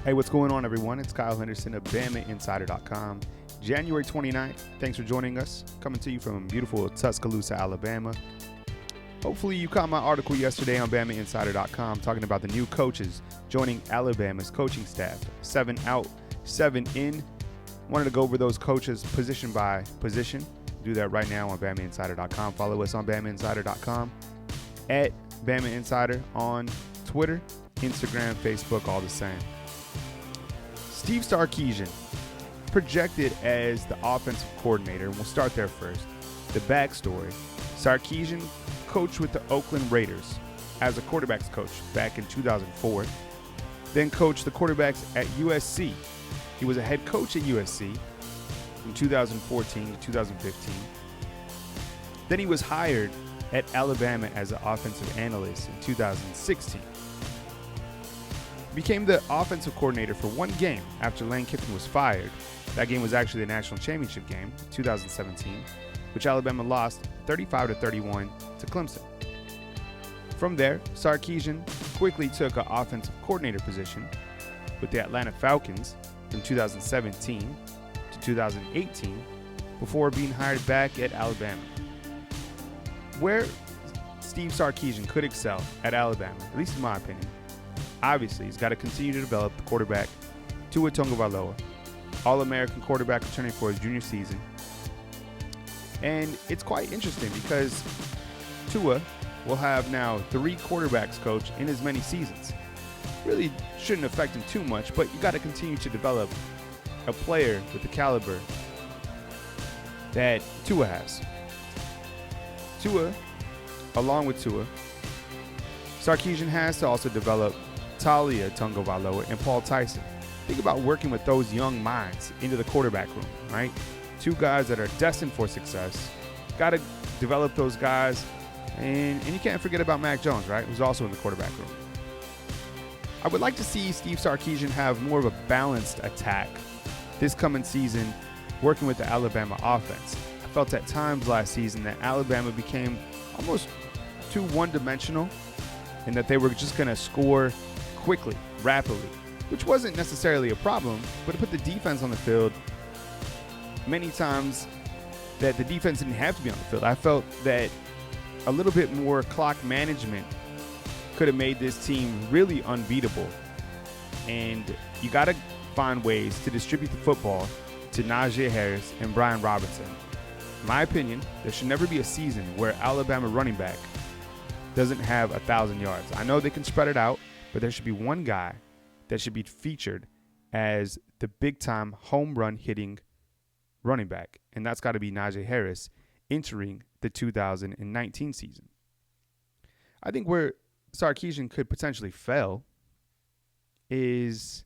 Hey, what's going on, everyone? It's Kyle Henderson of BamaInsider.com. January 29th. Thanks for joining us. Coming to you from beautiful Tuscaloosa, Alabama. Hopefully you caught my article yesterday on BamaInsider.com talking about the new coaches joining Alabama's coaching staff. 7 out, 7 in. Wanted to go over those coaches position by position. Do that right now on BamaInsider.com. Follow us on BamaInsider.com, at BamaInsider on Twitter, Instagram, Facebook, all the same. Steve Sarkisian, projected as the offensive coordinator, and we'll start there first. The backstory: Sarkisian coached with the Oakland Raiders as a quarterbacks coach back in 2004, then coached the quarterbacks at USC. He was a head coach at USC from 2014 to 2015. Then he was hired at Alabama as an offensive analyst in 2016. Became the offensive coordinator for one game after Lane Kiffin was fired. That game was actually the national championship game, 2017, which Alabama lost 35-31 to Clemson. From there, Sarkisian quickly took an offensive coordinator position with the Atlanta Falcons from 2017 to 2018 before being hired back at Alabama. Where Steve Sarkisian could excel at Alabama, at least in my opinion, obviously, he's got to continue to develop the quarterback, Tua Tagovailoa, All-American quarterback returning for his junior season. And it's quite interesting because Tua will have now 3 quarterbacks coach in as many seasons. Really shouldn't affect him too much, but you got to continue to develop a player with the caliber that Tua has. Along with Tua, Sarkisian has to also develop Tua Tagovailoa and Paul Tyson. Think about working with those young minds into the quarterback room, right? 2 guys that are destined for success. Got to develop those guys. And you can't forget about Mac Jones, right? Who's also in the quarterback room. I would like to see Steve Sarkisian have more of a balanced attack this coming season working with the Alabama offense. I felt at times last season that Alabama became almost too one-dimensional and that they were just going to score quickly, rapidly, which wasn't necessarily a problem, but to put the defense on the field many times that the defense didn't have to be on the field. I felt that a little bit more clock management could have made this team really unbeatable. And you got to find ways to distribute the football to Najee Harris and Brian Robinson. In my opinion, there should never be a season where Alabama running back doesn't have 1,000 yards. I know they can spread it out, but there should be one guy that should be featured as the big-time home run hitting running back, and that's got to be Najee Harris entering the 2019 season. I think where Sarkisian could potentially fail is,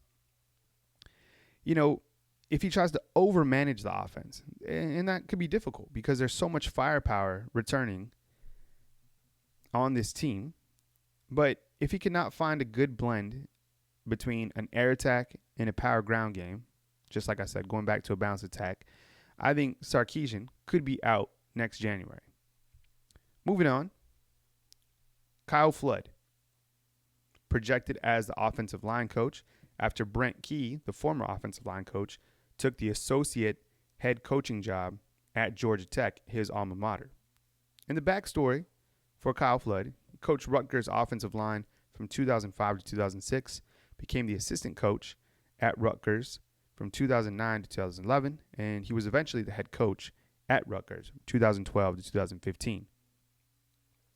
if he tries to overmanage the offense, and that could be difficult because there's so much firepower returning on this team. But if he cannot find a good blend between an air attack and a power ground game, just like I said, going back to a balanced attack, I think Sarkisian could be out next January. Moving on, Kyle Flood, projected as the offensive line coach after Brent Key, the former offensive line coach, took the associate head coaching job at Georgia Tech, his alma mater. And the backstory for Kyle Flood: coached Rutgers offensive line from 2005 to 2006, became the assistant coach at Rutgers from 2009 to 2011, and he was eventually the head coach at Rutgers from 2012 to 2015.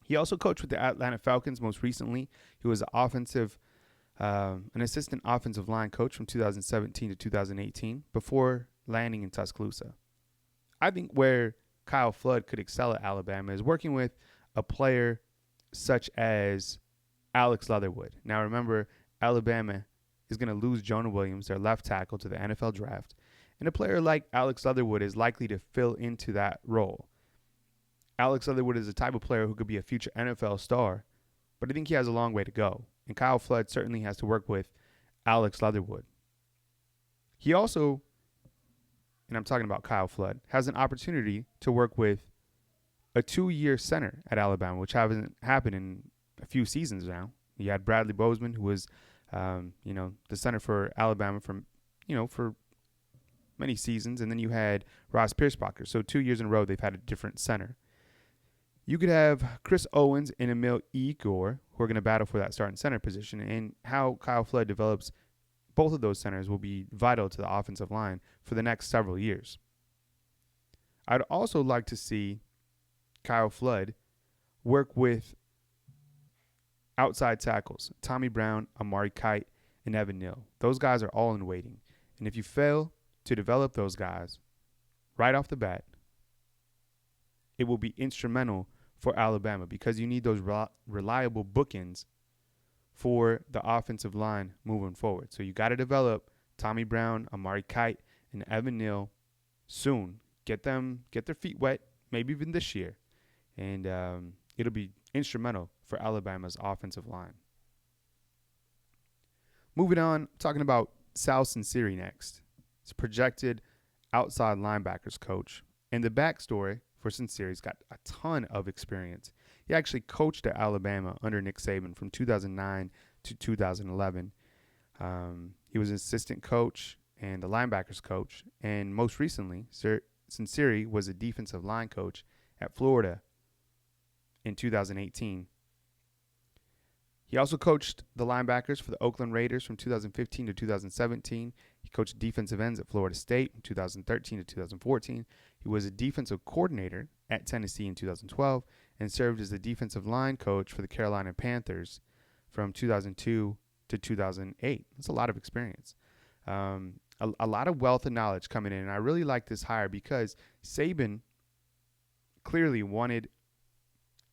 He also coached with the Atlanta Falcons most recently. He was an assistant offensive line coach from 2017 to 2018 before landing in Tuscaloosa. I think where Kyle Flood could excel at Alabama is working with a player such as Alex Leatherwood. Now remember, Alabama is going to lose Jonah Williams, their left tackle, to the NFL draft, and a player like Alex Leatherwood is likely to fill into that role. Alex Leatherwood is the type of player who could be a future NFL star, but I think he has a long way to go, and Kyle Flood certainly has to work with Alex Leatherwood. He also, and I'm talking about Kyle Flood, has an opportunity to work with a 2-year center at Alabama, which hasn't happened in a few seasons now. You had Bradley Bozeman, who was The center for Alabama for many seasons. And then you had Ross Pierschbacher. So 2 years in a row, they've had a different center. You could have Chris Owens and Emil Igor, who are going to battle for that starting center position. And how Kyle Flood develops both of those centers will be vital to the offensive line for the next several years. I'd also like to see Kyle Flood work with outside tackles, Tommy Brown, Amari Kite, and Evan Neal. Those guys are all in waiting. And if you fail to develop those guys right off the bat, it will be instrumental for Alabama because you need those reliable bookends for the offensive line moving forward. So you got to develop Tommy Brown, Amari Kite, and Evan Neal soon. Get their feet wet, maybe even this year. And it'll be instrumental for Alabama's offensive line. Moving on, talking about Sal Sunseri next. He's a projected outside linebackers coach. And the backstory for Sunseri's got a ton of experience. He actually coached at Alabama under Nick Saban from 2009 to 2011. He was an assistant coach and a linebackers coach. And most recently, Sunseri was a defensive line coach at Florida in 2018. He also coached the linebackers for the Oakland Raiders from 2015 to 2017. He coached defensive ends at Florida State from 2013 to 2014. He was a defensive coordinator at Tennessee in 2012 and served as the defensive line coach for the Carolina Panthers from 2002 to 2008. That's a lot of experience. A lot of wealth and knowledge coming in. And I really like this hire because Saban clearly wanted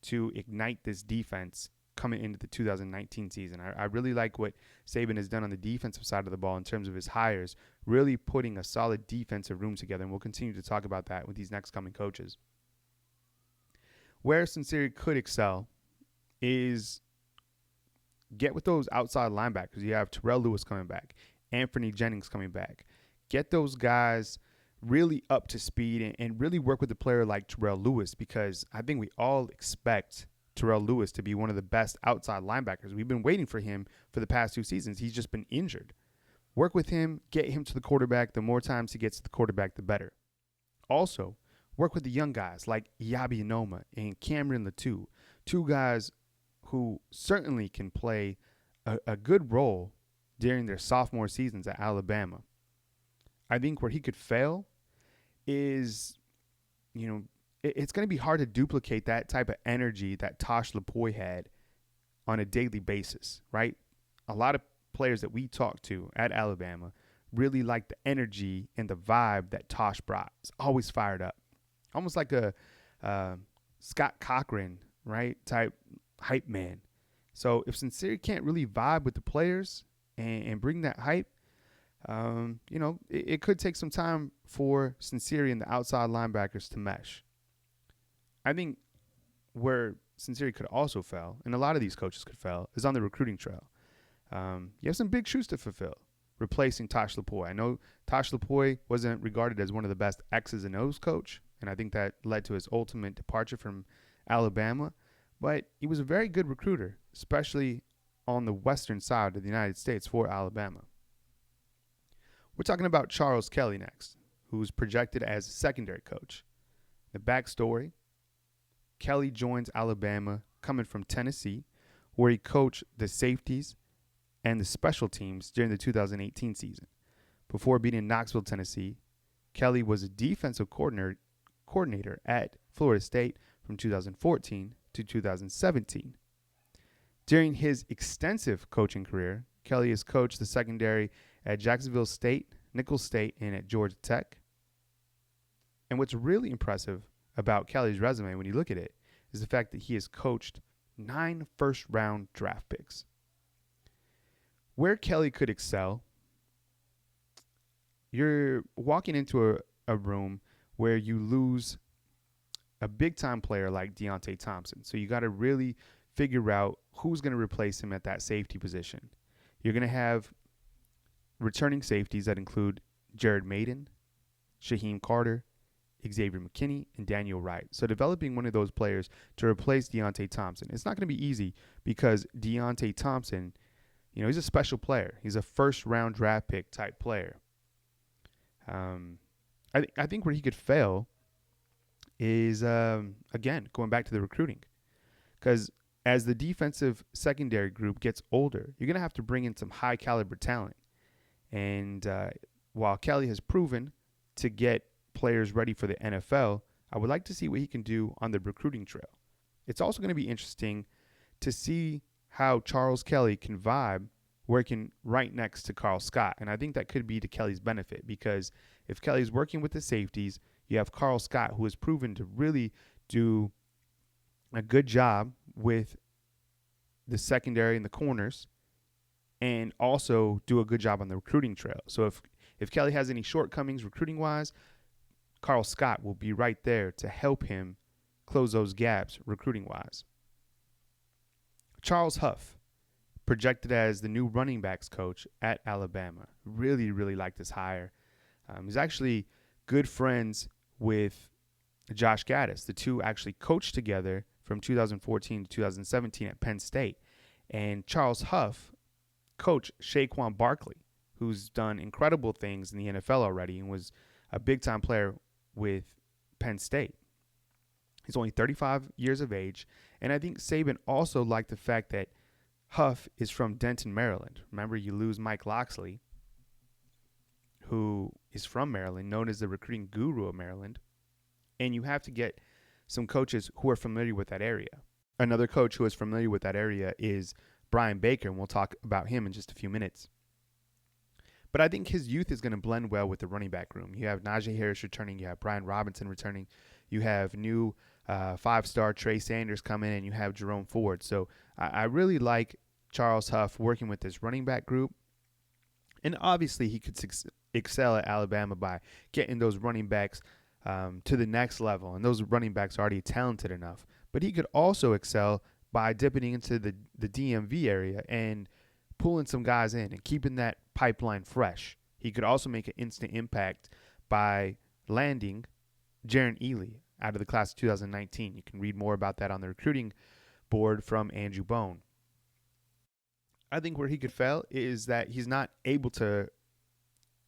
to ignite this defense coming into the 2019 season. I really like what Saban has done on the defensive side of the ball in terms of his hires, really putting a solid defensive room together. And we'll continue to talk about that with these next coming coaches. Where Sunseri could excel is get with those outside linebackers. You have Terrell Lewis coming back, Anthony Jennings coming back. Get those guys really up to speed and really work with a player like Terrell Lewis because I think we all expect Terrell Lewis to be one of the best outside linebackers. We've been waiting for him for the past 2 seasons. He's just been injured. Work with him, get him to the quarterback. The more times he gets to the quarterback, the better. Also, work with the young guys like Yabi Anoma and Cameron Latu, 2 guys who certainly can play a good role during their sophomore seasons at Alabama. I think where he could fail is, it's going to be hard to duplicate that type of energy that Tosh Lupoi had on a daily basis, right? A lot of players that we talked to at Alabama really liked the energy and the vibe that Tosh brought. It's always fired up. Almost like a Scott Cochran, right, type hype man. So if Sunseri can't really vibe with the players and bring that hype, it could take some time for Sunseri and the outside linebackers to mesh. I think where Sunseri could also fail, and a lot of these coaches could fail, is on the recruiting trail. You have some big shoes to fulfill, replacing Tosh Lupoi. I know Tosh Lupoi wasn't regarded as one of the best X's and O's coach, and I think that led to his ultimate departure from Alabama. But he was a very good recruiter, especially on the western side of the United States for Alabama. We're talking about Charles Kelly next, who's projected as a secondary coach. The backstory, Kelly joins Alabama coming from Tennessee, where he coached the safeties and the special teams during the 2018 season. Before being in Knoxville, Tennessee, Kelly was a defensive coordinator at Florida State from 2014 to 2017. During his extensive coaching career, Kelly has coached the secondary at Jacksonville State, Nicholls State, and at Georgia Tech. And what's really impressive about Kelly's resume when you look at it is the fact that he has coached 9 first-round draft picks. Where Kelly could excel, you're walking into a room where you lose a big-time player like Deontay Thompson. So you got to really figure out who's going to replace him at that safety position. You're going to have returning safeties that include Jared Maiden, Shaheem Carter, Xavier McKinney, and Daniel Wright. So developing one of those players to replace Deontay Thompson. It's not going to be easy because Deontay Thompson He's a special player. He's a first-round draft pick type player. I think where he could fail is, again, going back to the recruiting. Because as the defensive secondary group gets older, you're going to have to bring in some high-caliber talent. And while Kelly has proven to get players ready for the NFL, I would like to see what he can do on the recruiting trail. It's also going to be interesting to see how Charles Kelly can vibe working right next to Carl Scott. And I think that could be to Kelly's benefit, because if Kelly's working with the safeties, you have Carl Scott, who has proven to really do a good job with the secondary and the corners, and also do a good job on the recruiting trail. So if Kelly has any shortcomings recruiting-wise, Carl Scott will be right there to help him close those gaps recruiting-wise. Charles Huff, projected as the new running backs coach at Alabama. Really, really like this hire. He's actually good friends with Josh Gaddis. The two actually coached together from 2014 to 2017 at Penn State. And Charles Huff coached Saquon Barkley, who's done incredible things in the NFL already and was a big-time player with Penn State. He's only 35 years of age. And I think Saban also liked the fact that Huff is from Denton, Maryland. Remember, you lose Mike Locksley, who is from Maryland, known as the recruiting guru of Maryland. And you have to get some coaches who are familiar with that area. Another coach who is familiar with that area is Brian Baker, and we'll talk about him in just a few minutes. But I think his youth is going to blend well with the running back room. You have Najee Harris returning. You have Brian Robinson returning. You have new five-star Trey Sanders coming in, and you have Jerome Ford. So I really like Charles Huff working with this running back group. And obviously he could excel at Alabama by getting those running backs to the next level. And those running backs are already talented enough. But he could also excel by dipping into the DMV area and pulling some guys in and keeping that pipeline fresh. He could also make an instant impact by landing Jaron Ely out of the class of 2019. You can read more about that on the recruiting board from Andrew Bone. I think where he could fail is that he's not able to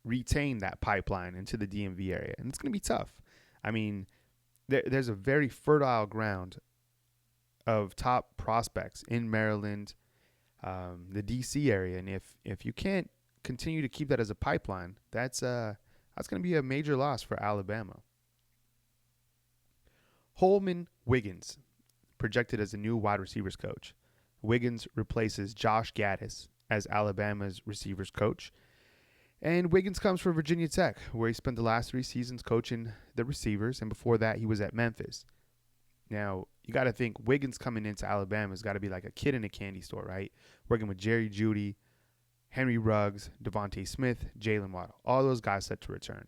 retain that pipeline into the DMV area. And it's going to be tough. I mean, there's a very fertile ground of top prospects in Maryland, the DC area. And if you can't continue to keep that as a pipeline, that's going to be a major loss for Alabama. Holman Wiggins, projected as the new wide receivers coach. Wiggins replaces Josh Gaddis as Alabama's receivers coach. And Wiggins comes from Virginia Tech, where he spent the last 3 seasons coaching the receivers, and before that he was at Memphis. Now, you got to think Wiggins coming into Alabama has got to be like a kid in a candy store, right? Working with Jerry Jeudy, Henry Ruggs, Devontae Smith, Jalen Waddle, all those guys set to return.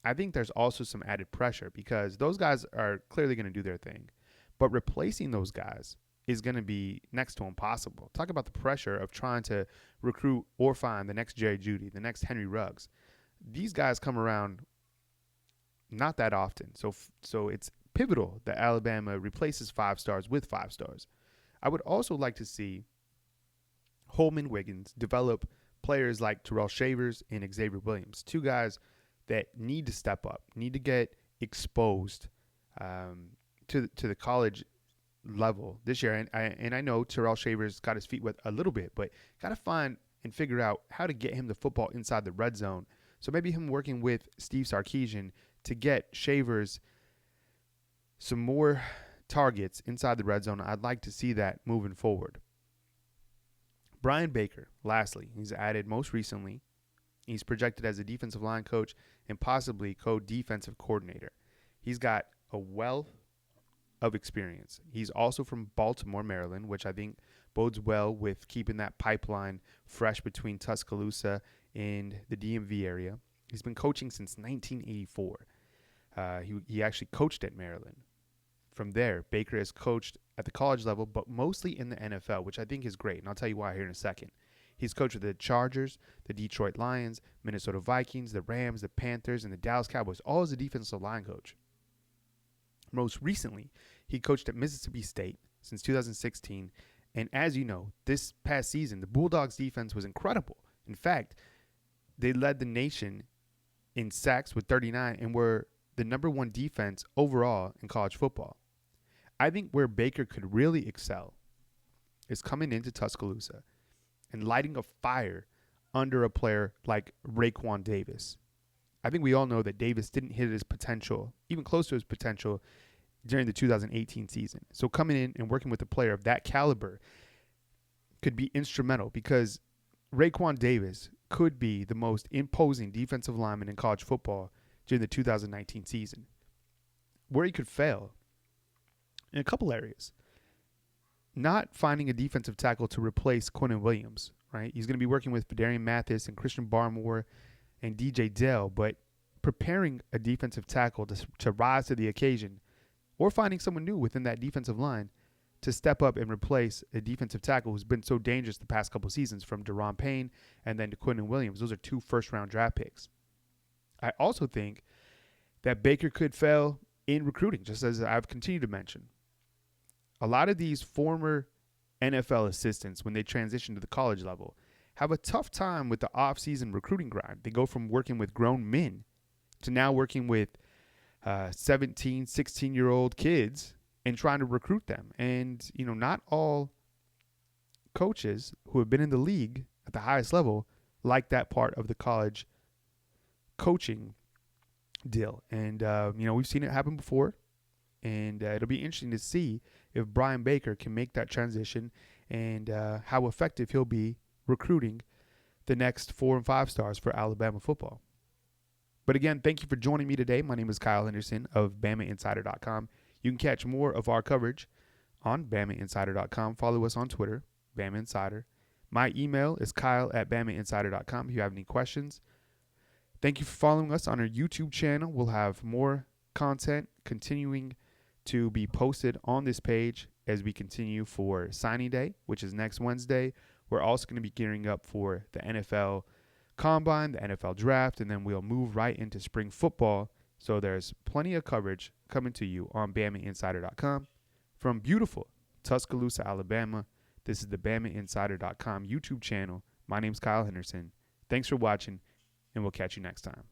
I think there's also some added pressure because those guys are clearly going to do their thing. But replacing those guys is going to be next to impossible. Talk about the pressure of trying to recruit or find the next Jerry Jeudy, the next Henry Ruggs. These guys come around not that often. So it's pivotal that Alabama replaces 5 stars with 5 stars. I would also like to see Holman Wiggins develop players like Terrell Shavers and Xavier Williams, 2 guys that need to step up, need to get exposed to the college level this year. And I know Terrell Shavers got his feet wet a little bit, but got to find and figure out how to get him the football inside the red zone. So maybe him working with Steve Sarkisian to get Shavers some more targets inside the red zone. I'd like to see that moving forward. Brian Baker, lastly, he's added most recently. He's projected as a defensive line coach and possibly co-defensive coordinator. He's got a wealth of experience. He's also from Baltimore, Maryland, which I think bodes well with keeping that pipeline fresh between Tuscaloosa and the DMV area. He's been coaching since 1984. He actually coached at Maryland. From there, Baker has coached at the college level, but mostly in the NFL, which I think is great, and I'll tell you why here in a second. He's coached with the Chargers, the Detroit Lions, Minnesota Vikings, the Rams, the Panthers, and the Dallas Cowboys, all as a defensive line coach. Most recently, he coached at Mississippi State since 2016 And as you know, this past season, the Bulldogs defense was incredible. In fact, they led the nation in sacks with 39 and were the number one defense overall in college football. I think where Baker could really excel is coming into Tuscaloosa and lighting a fire under a player like Raekwon Davis. I think we all know that Davis didn't hit his potential, even close to his potential, during the 2018 season. So coming in and working with a player of that caliber could be instrumental, because Raekwon Davis could be the most imposing defensive lineman in college football during the 2019 season. Where he could fail in a couple areas: not finding a defensive tackle to replace Quinnen Williams, right? He's going to be working with Fedarian Mathis and Christian Barmore and DJ Dell, but preparing a defensive tackle to rise to the occasion, or finding someone new within that defensive line to step up and replace a defensive tackle who's been so dangerous the past couple seasons, from Deron Payne and then to Quinnen Williams. Those are 2 first-round draft picks. I also think that Baker could fail in recruiting, just as I've continued to mention. A lot of these former NFL assistants, when they transition to the college level, have a tough time with the off-season recruiting grind. They go from working with grown men to now working with 17, 16-year-old kids and trying to recruit them. And, not all coaches who have been in the league at the highest level like that part of the college coaching deal. And, we've seen it happen before. And it'll be interesting to see if Brian Baker can make that transition and how effective he'll be recruiting the next 4 and 5 stars for Alabama football. But again, thank you for joining me today. My name is Kyle Henderson of BamaInsider.com. You can catch more of our coverage on BamaInsider.com. Follow us on Twitter, Bama Insider. My email is kyle@BamaInsider.com if you have any questions. Thank you for following us on our YouTube channel. We'll have more content continuing to be posted on this page as we continue for signing day, which is next Wednesday. We're also going to be gearing up for the NFL Combine, the NFL Draft, and then we'll move right into spring football. So there's plenty of coverage coming to you on BamaInsider.com. From beautiful Tuscaloosa, Alabama, this is the BamaInsider.com YouTube channel. My name's Kyle Henderson. Thanks for watching, and we'll catch you next time.